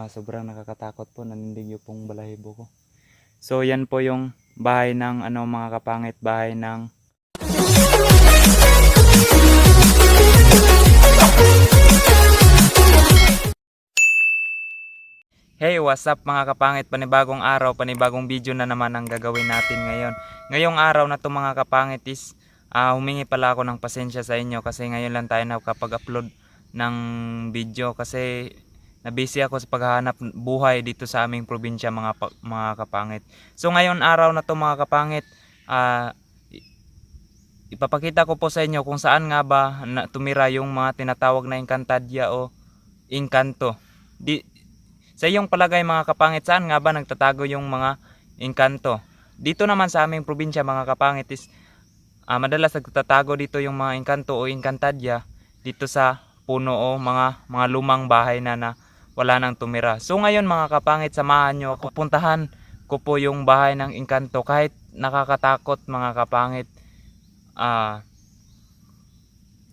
Sobrang nakakatakot po, nanindig yung pong balahibo ko. So yan po yung bahay ng mga kapangit, bahay ng Hey, what's up mga kapangit? Panibagong araw, panibagong video na naman ang gagawin natin ngayon. Ngayong araw na to mga kapangit is humingi pala ako ng pasensya sa inyo kasi ngayon lang tayo nakapag-upload ng video kasi nabisi ako sa paghahanap buhay dito sa aming probinsya mga kapangit. So ngayon araw na to mga kapangit, ipapakita ko po sa inyo kung saan nga ba tumira yung mga tinatawag na Encantadia o Engkanto. Sa iyong palagay mga kapangit, saan nga ba nagtatago yung mga engkanto? Dito naman sa aming probinsya mga kapangit is madalas nagtatago dito yung mga engkanto o Encantadia dito sa puno o mga lumang bahay na wala nang tumira. So ngayon mga kapangit, samahan nyo ako. Puntahan ko po yung bahay ng engkanto kahit nakakatakot mga kapangit.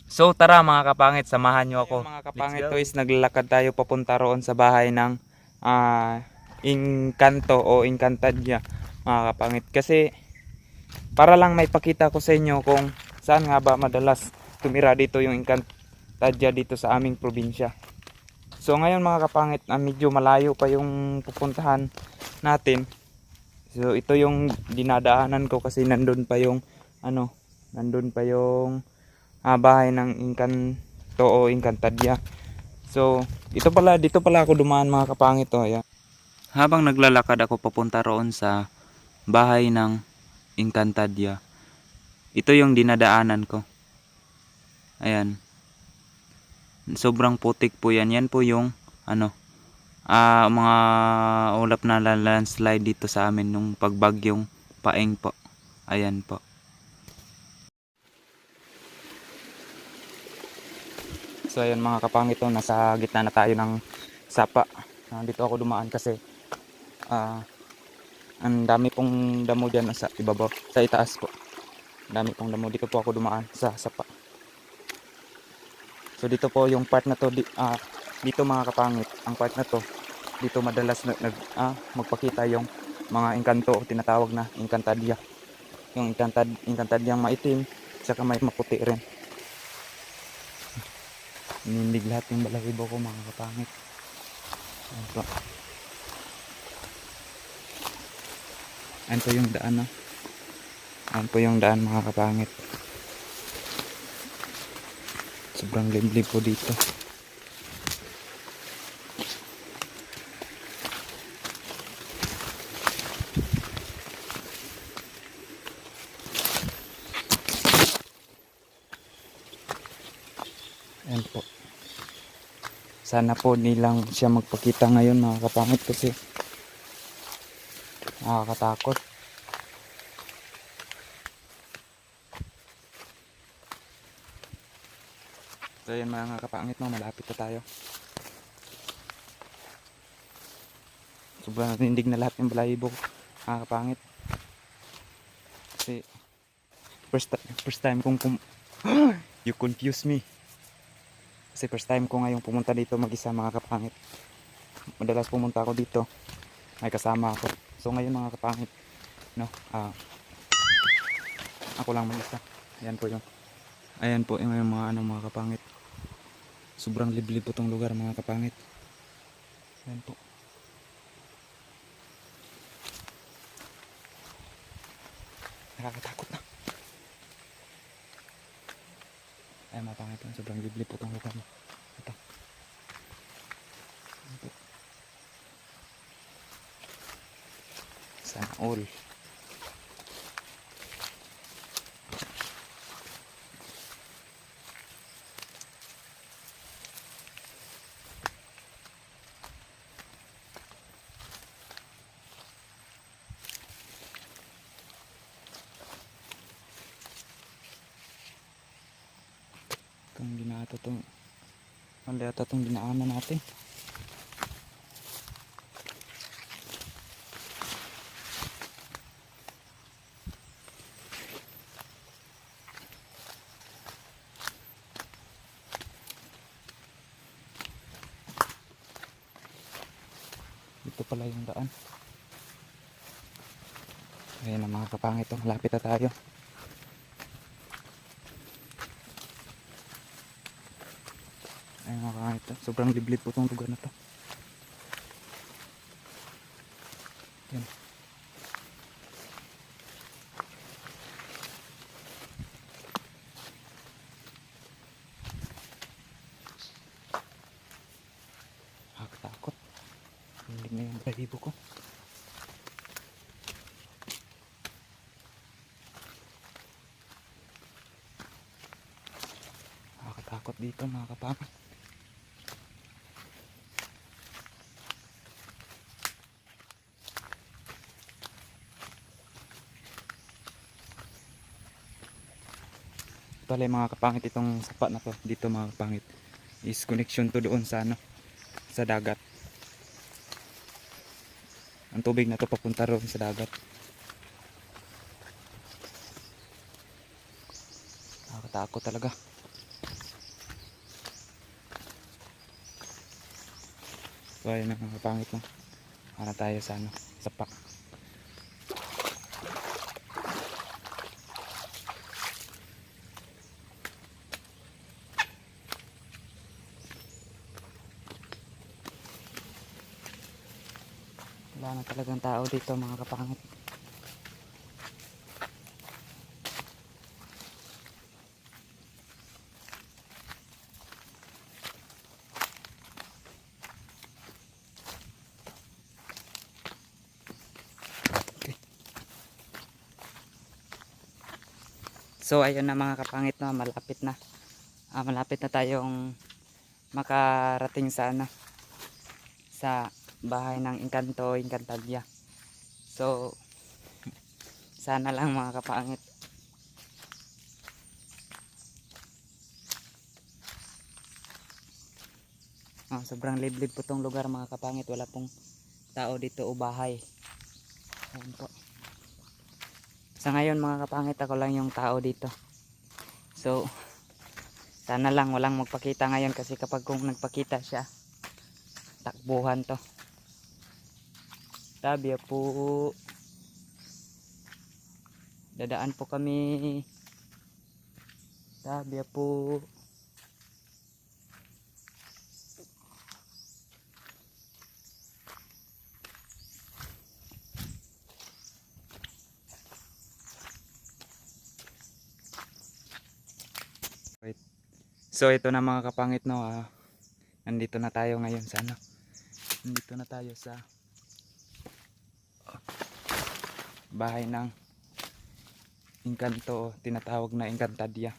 So tara mga kapangit, samahan nyo ako. Mga kapangit, to is naglalakad tayo papunta roon sa bahay ng Engkanto o Encantadia mga kapangit, kasi para lang may pakita ko sa inyo kung saan nga ba madalas tumira dito yung Encantadia dito sa aming probinsya. So ngayon mga kapangit, medyo malayo pa yung pupuntahan natin. So ito yung dinadaanan ko kasi nandun pa yung bahay ng Engkanto o Encantadia. So dito pala ako dumaan mga kapangit. Ayan. Habang naglalakad ako papunta roon sa bahay ng Encantadia, ito yung dinadaanan ko. Ayan. Sobrang putik po yan. Yan po yung mga ulap na landslide dito sa amin nung pagbagyong Paeng po. Ayan po. So ayan mga kapangit, nasa gitna na tayo ng sapa. Dito ako dumaan kasi ang dami pong damo dyan sa ibabaw, sa itaas po. Dami pong damo. Dito po ako dumaan sa sapa. So dito po yung part na to, dito mga kapangit, ang part na to, dito madalas magpakita yung mga engkanto o tinatawag na Encantadia. Yung Encantadia maitim, saka may maputi rin. Nindig lahat yung balahibo ko mga kapangit. Ayan po yung daan, no? Ayan po yung daan mga kapangit. Sobrang liblib po dito. Ayan po. Sana po nilang siya magpakita ngayon mga kapangit kasi nakakatakot. So yan mga kapangit, malapit na tayo. Sobrang nanindig na lahat ng balahibo mga kapangit. Kasi first time kong you confuse me. Kasi first time ko ngayong pumunta dito mag-isa mga kapangit. Madalas pumunta ako dito, may kasama ako. So ngayon mga kapangit, ako lang mag-isa. Ayan po yung mga kapangit. Sobrang liblib po tong lugar mga kapangit. Ayan po. Nakakatakot na. Ayan mga kapangit, sobrang liblib po tong lugar. Ito. Ayan po. Sana all. Kung ginata itong malata itong dinaanan natin. Dito pala yung daan. Ayan na mga kapangit, oh. Malapit na tayo. Ayan mga kapangit, oh. Sobrang liblib po itong lugar na to. Ayan. Nakakatakot. Hindi na yung balahibo ko. Nakakatakot dito mga kapangit. Pala mga kapangit, itong sapa na to dito mga kapangit is connection to doon sa ano, sa dagat. Ang tubig na to papunta roon sa dagat. Nakakatakot talaga. So ayun na mga kapangit, no? Para tayo sa ano, sapa. Wala na talagang tao dito mga kapangit. Okay. So ayun na mga kapangit, no? Malapit na. Malapit na tayong makarating sa ano, sa bahay ng Engkanto, Encantadia. So sana lang mga kapangit. Sobrang liblib po tong lugar mga kapangit. Wala pong tao dito o bahay. Ayan po. Sa ngayon mga kapangit, ako lang yung tao dito. So sana lang walang magpakita ngayon, kasi kapag kung nagpakita siya, takbuhan to. Tabi po. Dadaan po kami. Tabi po. So ito na mga kapangit, no. Nandito na tayo ngayon sa ano. Nandito na tayo sa bahay ng Engkanto, tinatawag na Encantadia.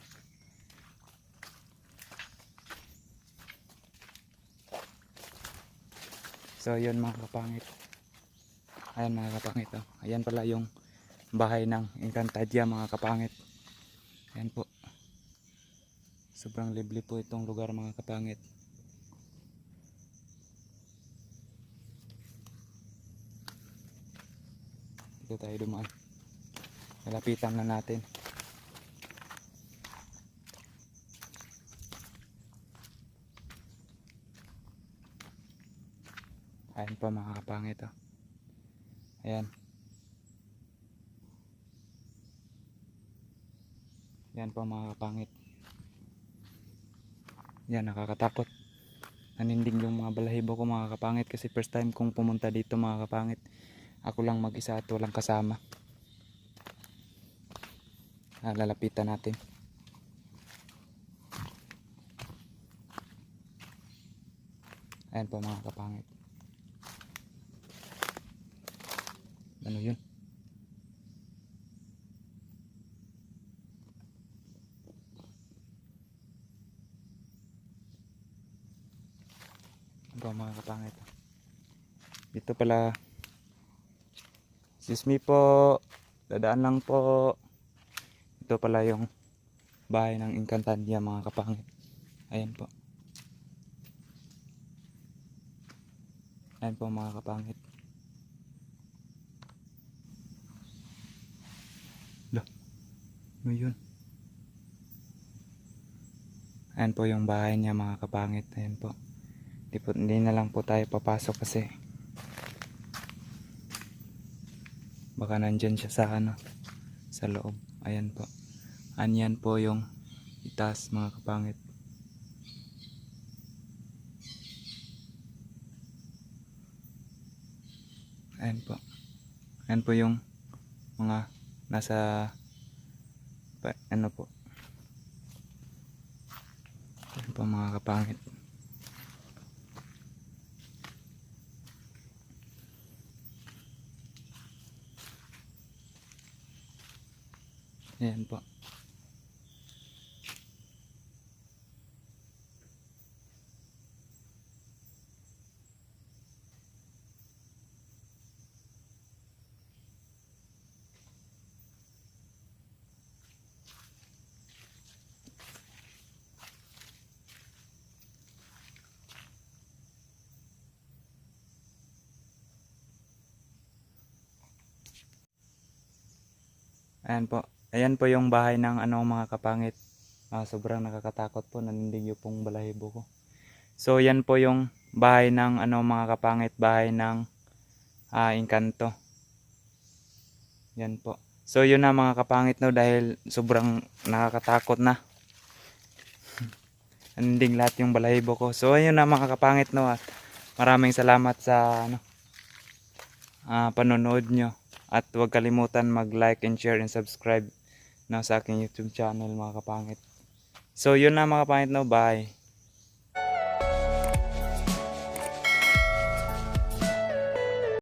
So yun mga kapangit. Ayan mga kapangit, oh. Ayan pala yung bahay ng Encantadia mga kapangit. Ayan po. Sobrang liblib po itong lugar mga kapangit. Dito tayo dumaan. Nalapitan na natin. Ayan po mga kapangit, oh. Ayan. Ayan po mga kapangit. Yan, nakakatakot. Naninding yung mga balahibo ko mga kapangit, kasi first time kong pumunta dito mga kapangit. Ako lang mag-isa at walang kasama. Lalapitan natin. Ayan po mga kapangit. Ano yun? Ayan po mga kapangit. Dito pala. Excuse me po. Dadaan lang po. Ito pala yung bahay ng Encantadia mga kapangit. Ayan po. Ayan po mga kapangit. Ano yun? Ayan po yung bahay niya mga kapangit. Ayan po. Hindi na lang po tayo papasok kasi Baka nandyan siya sa ano, sa loob. Ayan po. Anyan po yung itaas mga kapangit. Ayan po. Ayan po yung mga nasa ano po. Ayan po mga kapangit. Ayan po. Ayan po. Ayan po yung bahay ng ano mga kapangit. Sobrang nakakatakot po. Nanindig yung pong balahibo ko. So yan po yung bahay ng ano mga kapangit. Bahay ng engkanto. Yan po. So yun na mga kapangit no. Dahil sobrang nakakatakot na. Nanindig lahat yung balahibo ko. So ayun na mga kapangit no. At maraming salamat sa ano, panonood nyo. At huwag kalimutan mag-like and share and subscribe sa aking YouTube channel mga kapangit. So yun na mga kapangit no, bye.